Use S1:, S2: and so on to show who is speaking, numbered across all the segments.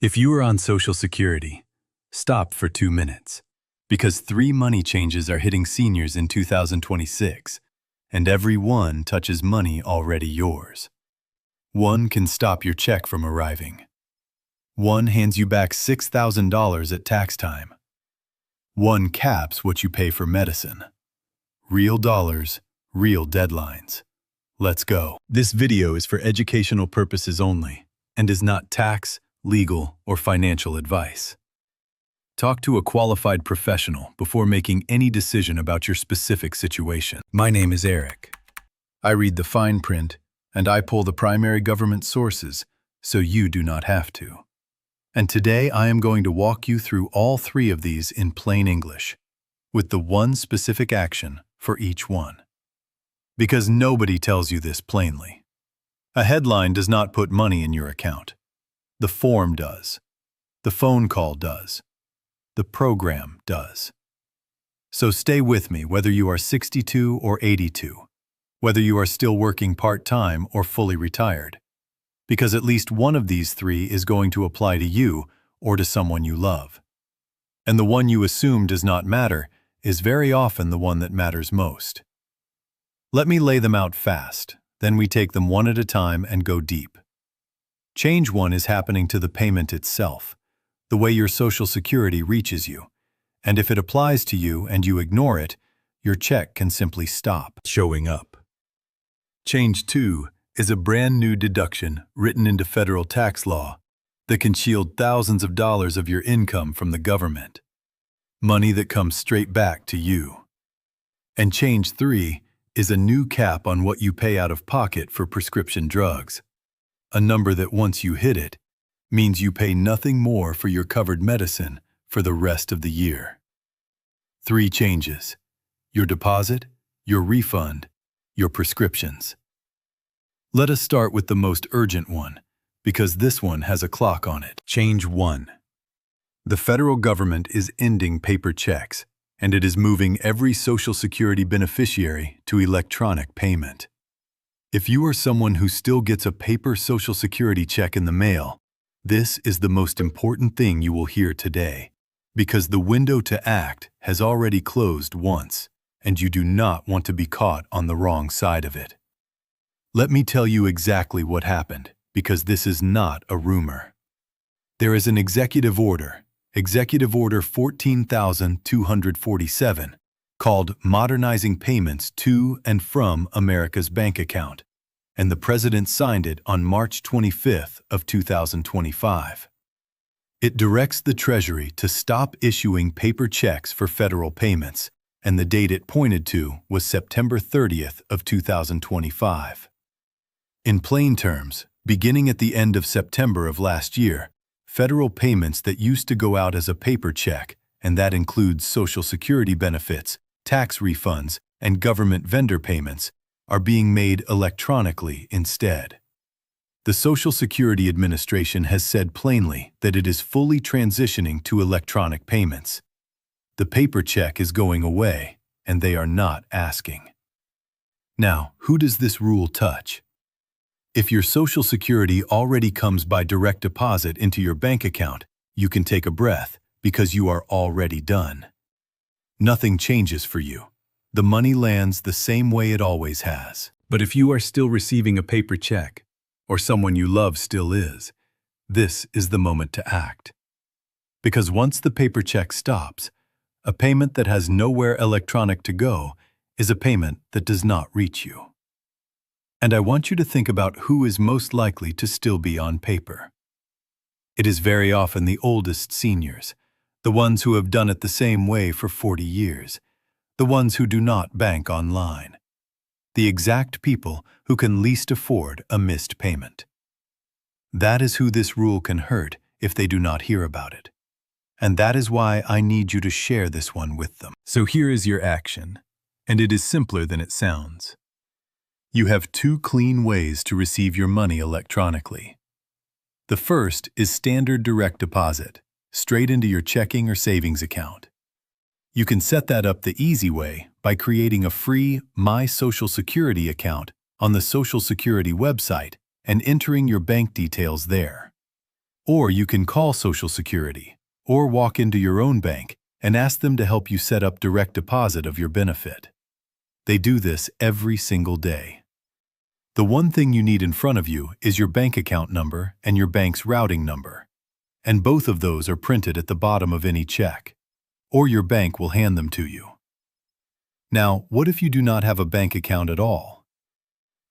S1: If you are on Social Security, stop for 2 minutes, because 3 money changes are hitting seniors in 2026, and every one touches money already yours. One can stop your check from arriving. One hands you back $6,000 at tax time. One caps what you pay for medicine. Real dollars, real deadlines. Let's go. This video is for educational purposes only and is not tax, legal, or financial advice. Talk to a qualified professional before making any decision about your specific situation. My name is Eric. I read the fine print and I pull the primary government sources so you do not have to. And today I am going to walk you through all 3 of these in plain English, with the one specific action for each one. Because nobody tells you this plainly. A headline does not put money in your account. The form does. The phone call does. The program does. So stay with me whether you are 62 or 82, whether you are still working part-time or fully retired, because at least one of these 3 is going to apply to you or to someone you love. And the one you assume does not matter is very often the one that matters most. Let me lay them out fast, then we take them one at a time and go deep. Change 1 is happening to the payment itself, the way your Social Security reaches you, and if it applies to you and you ignore it, your check can simply stop showing up. Change 2 is a brand new deduction written into federal tax law that can shield thousands of dollars of your income from the government, money that comes straight back to you. And Change 3 is a new cap on what you pay out of pocket for prescription drugs, a number that once you hit it, means you pay nothing more for your covered medicine for the rest of the year. 3 changes: your deposit, your refund, your prescriptions. Let us start with the most urgent one, because this one has a clock on it. Change 1. The federal government is ending paper checks, and it is moving every Social Security beneficiary to electronic payment. If you are someone who still gets a paper Social Security check in the mail, this is the most important thing you will hear today, because the window to act has already closed once, and you do not want to be caught on the wrong side of it. Let me tell you exactly what happened, because this is not a rumor. There is an Executive Order 14,247, called Modernizing Payments to and from America's Bank Account, and the President signed it on March 25th of 2025. It directs the Treasury to stop issuing paper checks for federal payments, and the date it pointed to was September 30th of 2025. In plain terms, beginning at the end of September of last year, federal payments that used to go out as a paper check, and that includes Social Security benefits, tax refunds, and government vendor payments, are being made electronically instead. The Social Security Administration has said plainly that it is fully transitioning to electronic payments. The paper check is going away, and they are not asking. Now, who does this rule touch? If your Social Security already comes by direct deposit into your bank account, you can take a breath because you are already done. Nothing changes for you. The money lands the same way it always has. But if you are still receiving a paper check, or someone you love still is, this is the moment to act. Because once the paper check stops, a payment that has nowhere electronic to go is a payment that does not reach you. And I want you to think about who is most likely to still be on paper. It is very often the oldest seniors, the ones who have done it the same way for 40 years, the ones who do not bank online, the exact people who can least afford a missed payment. That is who this rule can hurt if they do not hear about it. And that is why I need you to share this one with them. So here is your action, and it is simpler than it sounds. You have 2 clean ways to receive your money electronically. The first is standard direct deposit, straight into your checking or savings account. You can set that up the easy way by creating a free My Social Security account on the Social Security website and entering your bank details there. Or you can call Social Security, or walk into your own bank and ask them to help you set up direct deposit of your benefit. They do this every single day. The one thing you need in front of you is your bank account number and your bank's routing number. And both of those are printed at the bottom of any check, or your bank will hand them to you. Now, what if you do not have a bank account at all?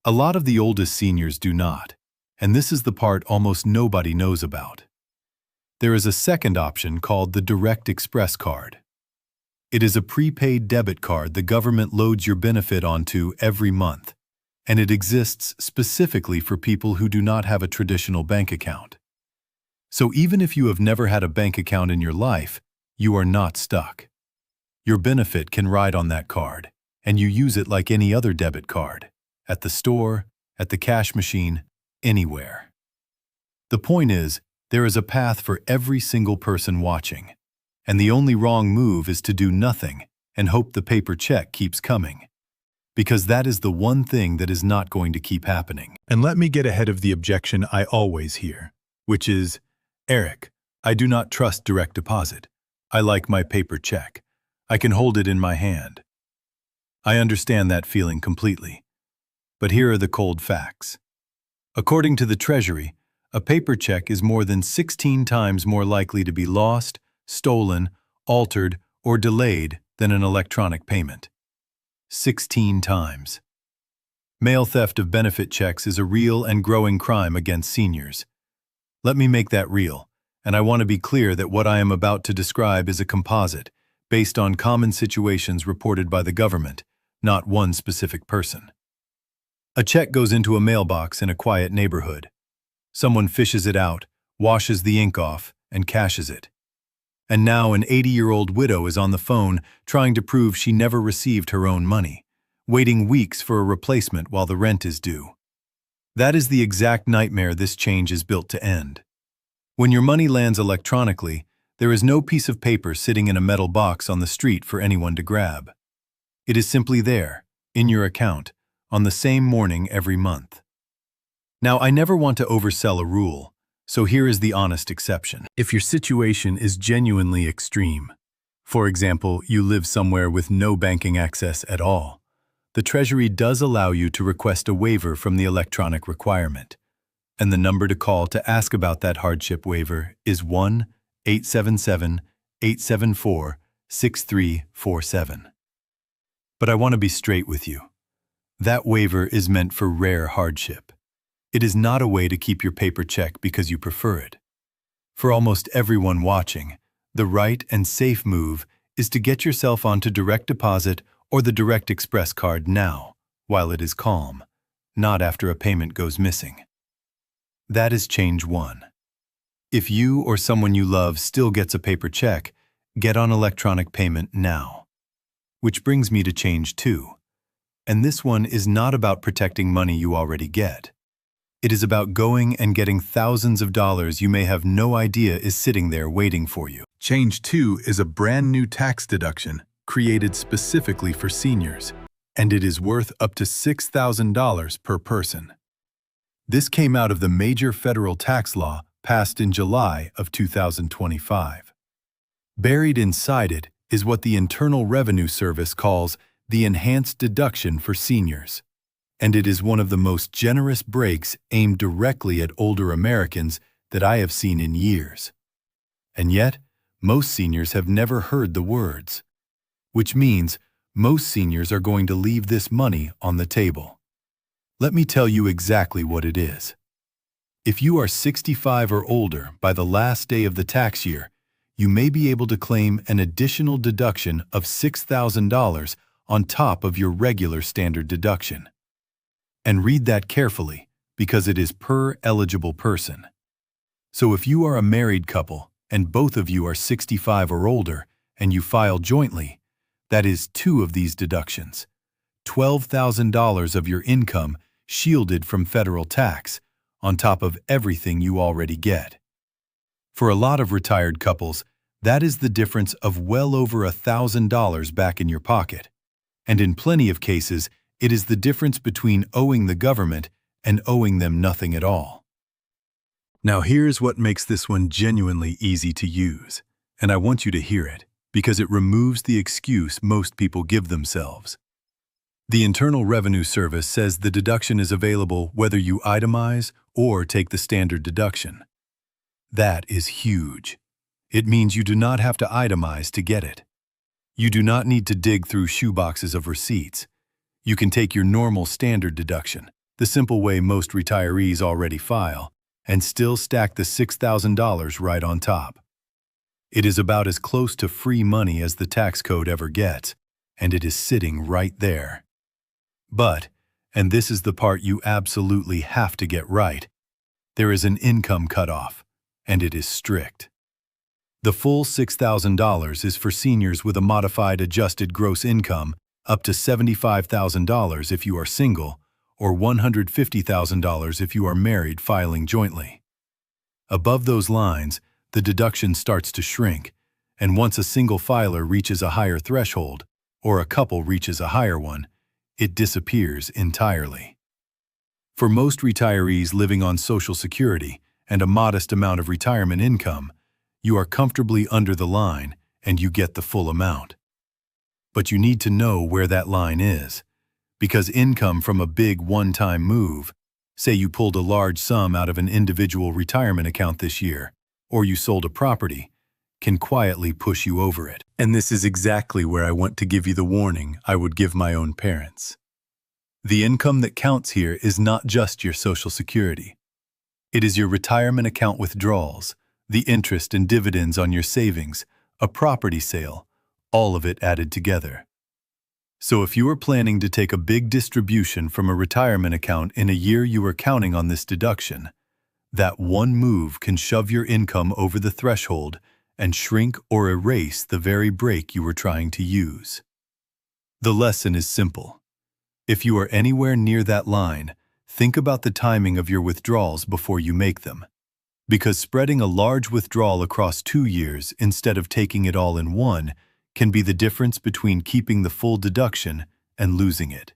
S1: A lot of the oldest seniors do not, and this is the part almost nobody knows about. There is a second option called the Direct Express card. It is a prepaid debit card the government loads your benefit onto every month, and it exists specifically for people who do not have a traditional bank account. So even if you have never had a bank account in your life, you are not stuck. Your benefit can ride on that card, and you use it like any other debit card, at the store, at the cash machine, anywhere. The point is, there is a path for every single person watching, and the only wrong move is to do nothing and hope the paper check keeps coming. Because that is the one thing that is not going to keep happening. And let me get ahead of the objection I always hear, which is, Eric, I do not trust direct deposit. I like my paper check. I can hold it in my hand. I understand that feeling completely. But here are the cold facts. According to the Treasury, a paper check is more than 16 times more likely to be lost, stolen, altered, or delayed than an electronic payment. 16 times. Mail theft of benefit checks is a real and growing crime against seniors. Let me make that real, and I want to be clear that what I am about to describe is a composite, based on common situations reported by the government, not one specific person. A check goes into a mailbox in a quiet neighborhood. Someone fishes it out, washes the ink off, and cashes it. And now an 80-year-old widow is on the phone trying to prove she never received her own money, waiting weeks for a replacement while the rent is due. That is the exact nightmare this change is built to end. When your money lands electronically, there is no piece of paper sitting in a metal box on the street for anyone to grab. It is simply there, in your account, on the same morning every month. Now, I never want to oversell a rule, so here is the honest exception. If your situation is genuinely extreme, for example, you live somewhere with no banking access at all, the Treasury does allow you to request a waiver from the electronic requirement. And the number to call to ask about that hardship waiver is 1-877-874-6347. But I want to be straight with you. That waiver is meant for rare hardship. It is not a way to keep your paper check because you prefer it. For almost everyone watching, the right and safe move is to get yourself onto direct deposit or the Direct Express card now, while it is calm, not after a payment goes missing. That is change one. If you or someone you love still gets a paper check, get on electronic payment now. Which brings me to change two. And this one is not about protecting money you already get. It is about going and getting thousands of dollars you may have no idea is sitting there waiting for you. Change 2 is a brand new tax deduction created specifically for seniors, and it is worth up to $6,000 per person. This came out of the major federal tax law passed in July of 2025. Buried inside it is what the Internal Revenue Service calls the enhanced deduction for seniors, and it is one of the most generous breaks aimed directly at older Americans that I have seen in years. And yet, most seniors have never heard the words, which means most seniors are going to leave this money on the table. Let me tell you exactly what it is. If you are 65 or older by the last day of the tax year, you may be able to claim an additional deduction of $6,000 on top of your regular standard deduction. And read that carefully, because it is per eligible person. So if you are a married couple and both of you are 65 or older and you file jointly, that is 2 of these deductions, $12,000 of your income shielded from federal tax, on top of everything you already get. For a lot of retired couples, that is the difference of well over $1,000 back in your pocket. And in plenty of cases, it is the difference between owing the government and owing them nothing at all. Now here's what makes this one genuinely easy to use, and I want you to hear it, because it removes the excuse most people give themselves. The Internal Revenue Service says the deduction is available whether you itemize or take the standard deduction. That is huge. It means you do not have to itemize to get it. You do not need to dig through shoeboxes of receipts. You can take your normal standard deduction, the simple way most retirees already file, and still stack the $6,000 right on top. It is about as close to free money as the tax code ever gets, and it is sitting right there. But, and this is the part you absolutely have to get right, there is an income cutoff, and it is strict. The full $6,000 is for seniors with a modified adjusted gross income up to $75,000 if you are single, or $150,000 if you are married filing jointly. Above those lines, the deduction starts to shrink, and once a single filer reaches a higher threshold, or a couple reaches a higher one, it disappears entirely. For most retirees living on Social Security and a modest amount of retirement income, you are comfortably under the line and you get the full amount. But you need to know where that line is, because income from a big one-time move, say you pulled a large sum out of an individual retirement account this year, or you sold a property, can quietly push you over it. And this is exactly where I want to give you the warning I would give my own parents. The income that counts here is not just your Social Security. It is your retirement account withdrawals, the interest and dividends on your savings, a property sale, all of it added together. So if you are planning to take a big distribution from a retirement account in a year you are counting on this deduction, that one move can shove your income over the threshold and shrink or erase the very break you were trying to use. The lesson is simple. If you are anywhere near that line, think about the timing of your withdrawals before you make them. Because spreading a large withdrawal across 2 years instead of taking it all in one can be the difference between keeping the full deduction and losing it.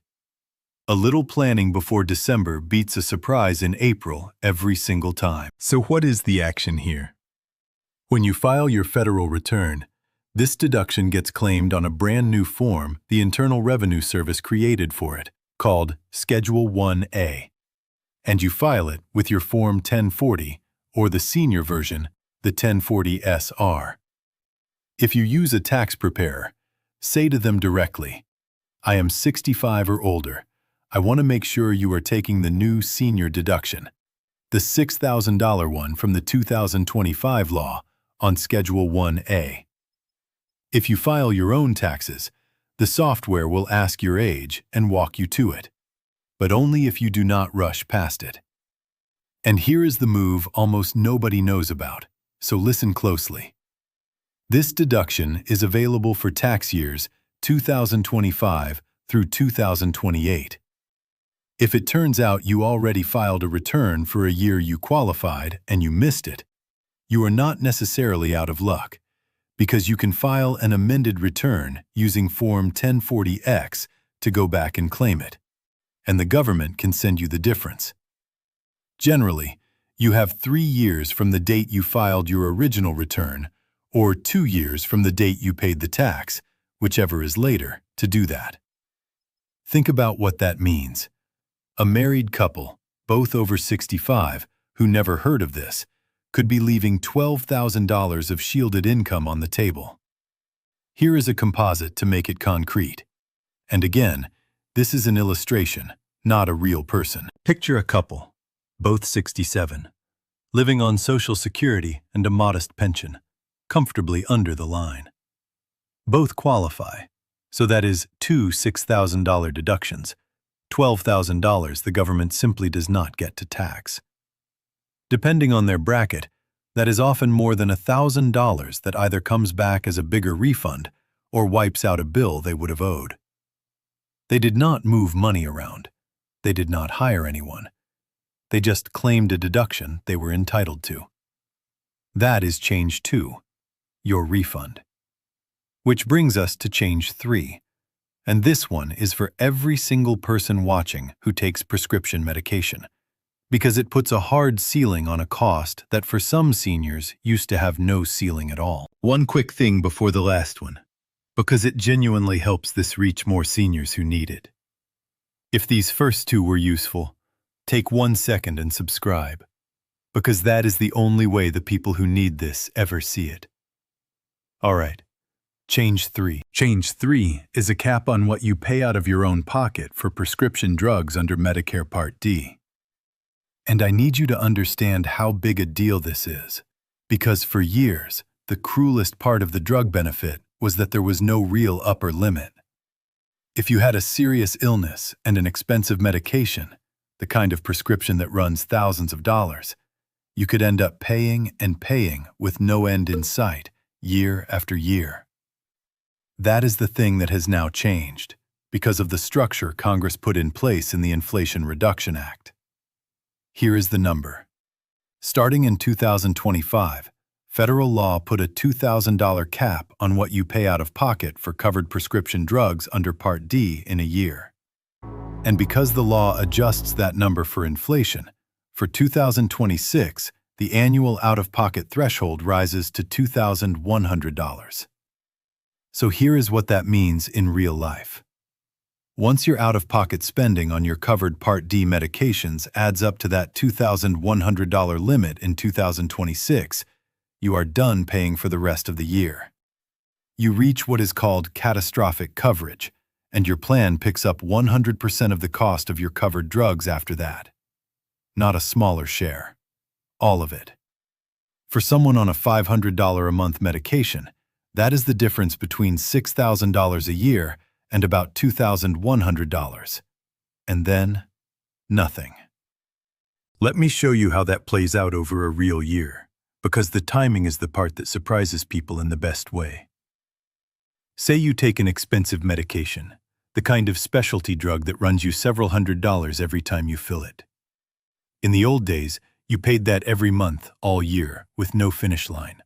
S1: A little planning before December beats a surprise in April every single time. So what is the action here? When you file your federal return, this deduction gets claimed on a brand new form the Internal Revenue Service created for it, called Schedule 1A. And you file it with your Form 1040, or the senior version, the 1040SR. If you use a tax preparer, say to them directly, "I am 65 or older. I want to make sure you are taking the new senior deduction, the $6,000 one from the 2025 law on Schedule 1A. If you file your own taxes, the software will ask your age and walk you to it, but only if you do not rush past it. And here is the move almost nobody knows about, so listen closely. This deduction is available for tax years 2025 through 2028. If it turns out you already filed a return for a year you qualified and you missed it, you are not necessarily out of luck, because you can file an amended return using Form 1040X to go back and claim it, and the government can send you the difference. Generally, you have 3 years from the date you filed your original return, or 2 years from the date you paid the tax, whichever is later, to do that. Think about what that means. A married couple, both over 65, who never heard of this, could be leaving $12,000 of shielded income on the table. Here is a composite to make it concrete. And again, this is an illustration, not a real person. Picture a couple, both 67, living on Social Security and a modest pension, comfortably under the line. Both qualify, so that is 2 $6,000 deductions, $12,000 the government simply does not get to tax. Depending on their bracket, that is often more than $1,000 that either comes back as a bigger refund or wipes out a bill they would have owed. They did not move money around. They did not hire anyone. They just claimed a deduction they were entitled to. That is change 2, your refund. Which brings us to change 3. And this one is for every single person watching who takes prescription medication, because it puts a hard ceiling on a cost that for some seniors used to have no ceiling at all. One quick thing before the last one, because it genuinely helps this reach more seniors who need it. If these first two were useful, take 1 second and subscribe, because that is the only way the people who need this ever see it. All right, Change 3. Change 3 is a cap on what you pay out of your own pocket for prescription drugs under Medicare Part D. And I need you to understand how big a deal this is, because for years, the cruelest part of the drug benefit was that there was no real upper limit. If you had a serious illness and an expensive medication, the kind of prescription that runs thousands of dollars, you could end up paying and paying with no end in sight, year after year. That is the thing that has now changed, because of the structure Congress put in place in the Inflation Reduction Act. Here is the number. Starting in 2025, federal law put a $2,000 cap on what you pay out of pocket for covered prescription drugs under Part D in a year. And because the law adjusts that number for inflation, for 2026, the annual out-of-pocket threshold rises to $2,100. So here is what that means in real life. Once your out-of-pocket spending on your covered Part D medications adds up to that $2,100 limit in 2026, you are done paying for the rest of the year. You reach what is called catastrophic coverage, and your plan picks up 100% of the cost of your covered drugs after that. Not a smaller share. All of it. For someone on a $500 a month medication, that is the difference between $6,000 a year and about $2,100. And then, nothing. Let me show you how that plays out over a real year, because the timing is the part that surprises people in the best way. Say you take an expensive medication, the kind of specialty drug that runs you several $100s every time you fill it. In the old days, you paid that every month, all year, with no finish line.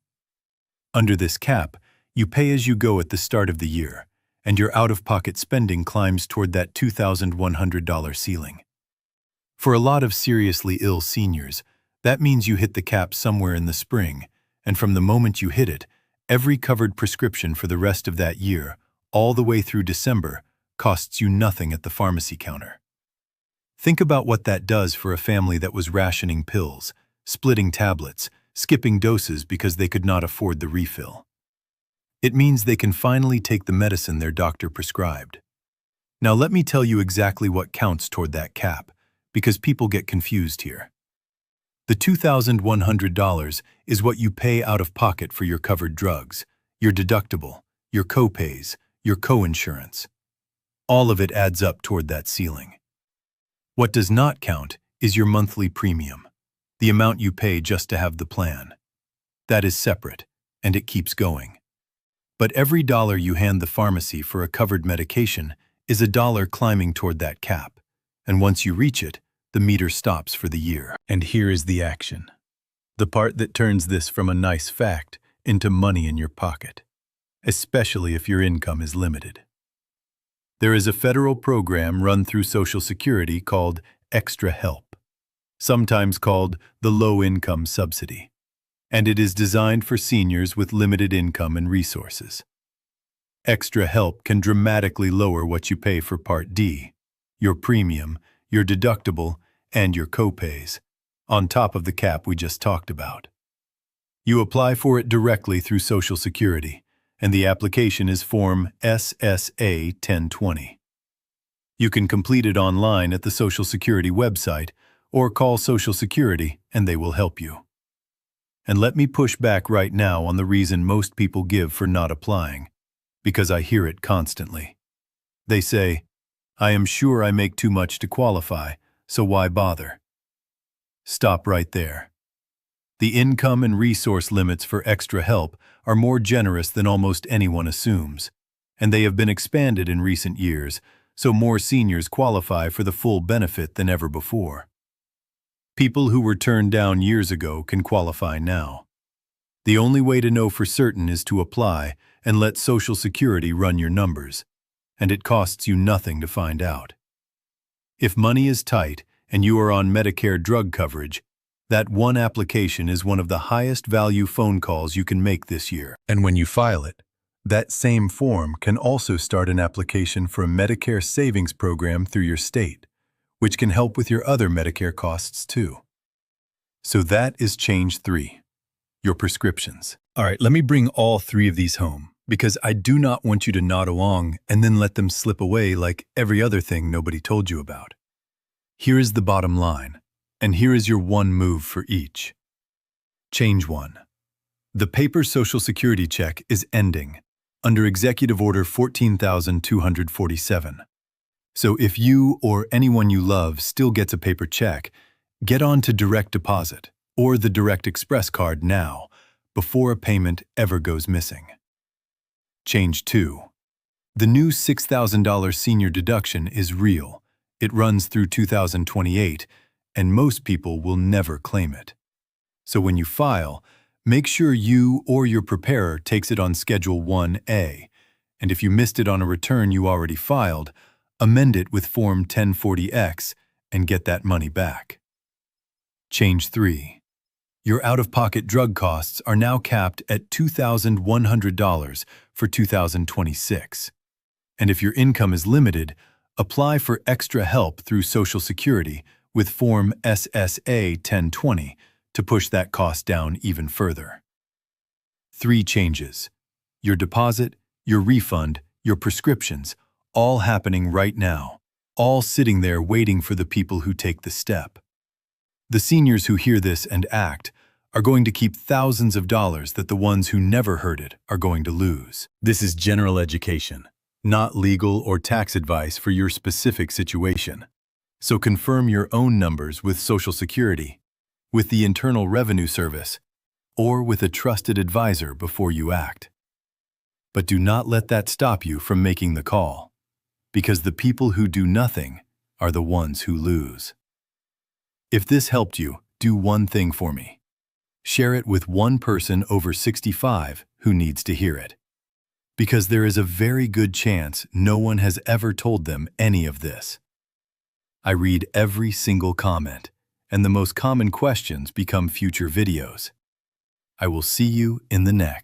S1: Under this cap, you pay as you go at the start of the year, and your out-of-pocket spending climbs toward that $2,100 ceiling. For a lot of seriously ill seniors, that means you hit the cap somewhere in the spring, and from the moment you hit it, every covered prescription for the rest of that year, all the way through December, costs you nothing at the pharmacy counter. Think about what that does for a family that was rationing pills, splitting tablets, skipping doses because they could not afford the refill. It means they can finally take the medicine their doctor prescribed. Now let me tell you exactly what counts toward that cap, because people get confused here. The $2,100 is what you pay out of pocket for your covered drugs, your deductible, your co-pays, your co-insurance. All of it adds up toward that ceiling. What does not count is your monthly premium, the amount you pay just to have the plan. That is separate, and it keeps going. But every dollar you hand the pharmacy for a covered medication is a dollar climbing toward that cap, and once you reach it, the meter stops for the year. And here is the action. The part that turns this from a nice fact into money in your pocket, especially if your income is limited. There is a federal program run through Social Security called Extra Help, sometimes called the Low-Income Subsidy, and it is designed for seniors with limited income and resources. Extra Help can dramatically lower what you pay for Part D, your premium, your deductible, and your co-pays, on top of the cap we just talked about. You apply for it directly through Social Security, and the application is Form SSA 1020. You can complete it online at the Social Security website or call Social Security and they will help you. And let me push back right now on the reason most people give for not applying, because I hear it constantly. They say, "I am sure I make too much to qualify, so why bother?" Stop right there. The income and resource limits for Extra Help are more generous than almost anyone assumes, and they have been expanded in recent years, so more seniors qualify for the full benefit than ever before. People who were turned down years ago can qualify now. The only way to know for certain is to apply and let Social Security run your numbers, and it costs you nothing to find out. If money is tight and you are on Medicare drug coverage, that one application is one of the highest value phone calls you can make this year. And when you file it, that same form can also start an application for a Medicare savings program through your state, which can help with your other Medicare costs too. So that is change 3, your prescriptions. All right, let me bring all 3 of these home, because I do not want you to nod along and then let them slip away like every other thing nobody told you about. Here is the bottom line, and here is your one move for each. Change 1. The paper Social Security check is ending under Executive Order 14,247. So if you or anyone you love still gets a paper check, get on to direct deposit or the Direct Express card now, before a payment ever goes missing. Change 2. The new $6,000 senior deduction is real. It runs through 2028, and most people will never claim it. So when you file, make sure you or your preparer takes it on Schedule 1A, and if you missed it on a return you already filed, amend it with Form 1040X and get that money back. Change 3. Your out-of-pocket drug costs are now capped at $2,100 for 2026. And if your income is limited, apply for extra help through Social Security with Form SSA 1020 to push that cost down even further. 3 changes: your deposit, your refund, your prescriptions, all happening right now, all sitting there waiting for the people who take the step. The seniors who hear this and act are going to keep thousands of dollars that the ones who never heard it are going to lose. This is general education, not legal or tax advice for your specific situation. So confirm your own numbers with Social Security, with the Internal Revenue Service, or with a trusted advisor before you act. But do not let that stop you from making the call, because the people who do nothing are the ones who lose. If this helped you, do one thing for me. Share it with one person over 65 who needs to hear it. Because there is a very good chance no one has ever told them any of this. I read every single comment, and the most common questions become future videos. I will see you in the next.